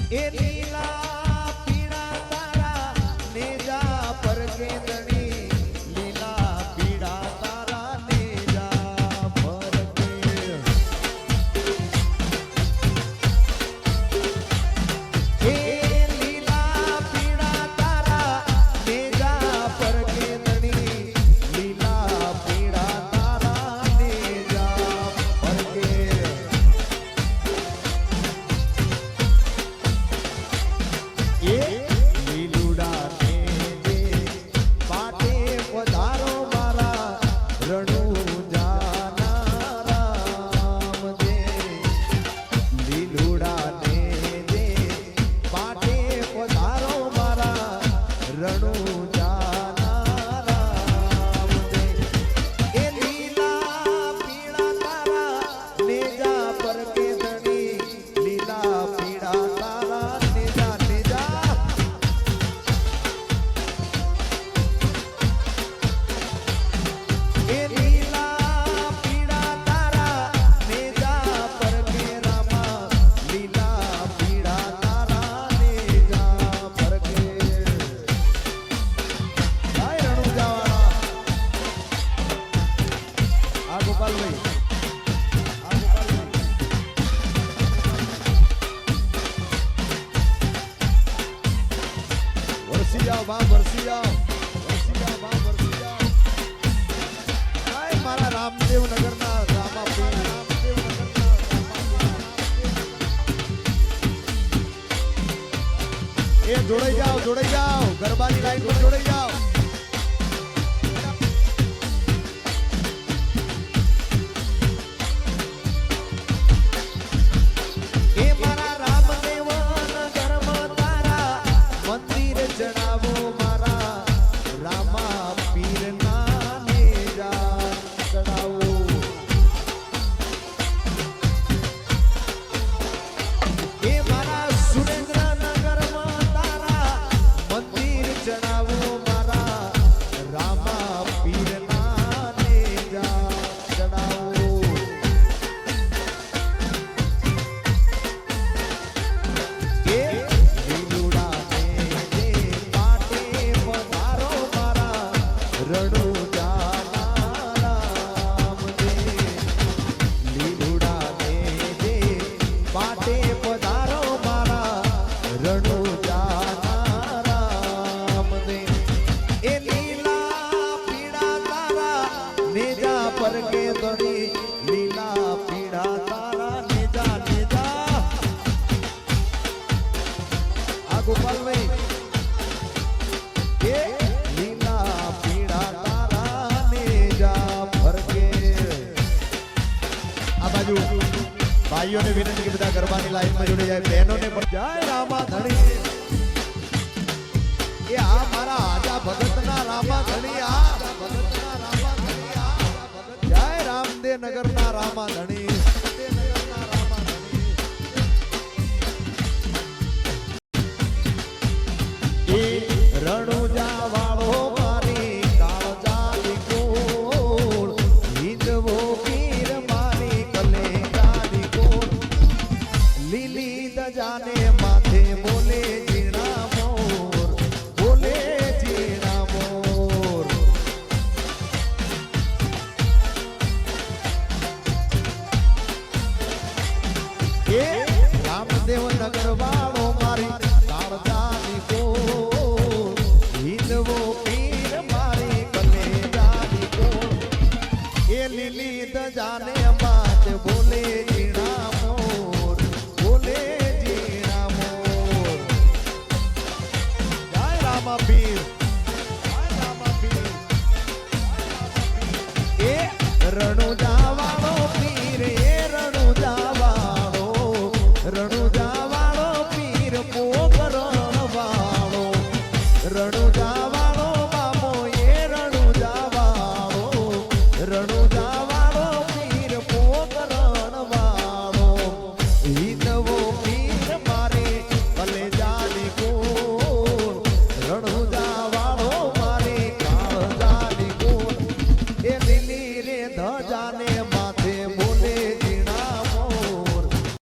એ લીલા પીળા તારા નેજા પર કેતણી લીલા પીળા તારા નેજા પર કે લીલા પીળા તારા નેજા પર કેતણી લીલા પીળા તારા નેજા પર કે લીલુડા ને દે પાટે પધારો મારા રણુજા રામ દે લીલુડા ને દે પાટે પધારો મારા રણુજા રામ દે એ લીલા પીળા તારા નેજા પર કે ધણી લીલા પીળા તારા નેજા એ લીલા પીળા તારા નેજા પર કે રામા લીલા પીળા તારા નેજા પર કે હાય રણુજાવાળા આ ગોપાલભાઈ વરસી જાઓ બા વરસી જાઓ બા વરસી જાઓ મારા રામદેવ નગરના રામા એ જોડાઈ જાઓ ગરબાની લાઈન પર જોડાઈ જાઓ એ મારા રામદેવ નગરમાં તારા મંદિર જણાવો મારા રામા પીરના નેજા ચડાવો એ મારા સુરેન્દ્રનગરમાં તારા મંદિર જણાવો મારા રામા પીરના નેજા ચડાવો એ લીલુડા ને દે પાટે પધારો મારા રણુજા રામ દે લીલુડા ને દે પાટે પધારો મારા રણુજા રામ દે એ લીલા પીળા તારા નેજા પર કે ધણી લીલા પીળા તારા નેજા આ ગોપાલભાઈ એ લીલા પીળા તારા નેજા પર કે આ બાજુ ભાઈઓને વિનંતી કે બધા ગરબાની લાઈનમાં જોડી જાય બહેનોને પણ જય રામા ધણી એ આ મારા આજા ભગતના રામા ધણી આ ભગતના રામા ધણી આ જય રામદેવ નગરના રામા ધણી એ રણુજા વાળો મારી કાળજાની ગોળ હિંદવો પીર મારી કલેજાની ગોળ લીલી દજાને માથે બોલે ઝીણા મોર બોલે ઝીણા મોર એ રામદેવ નગર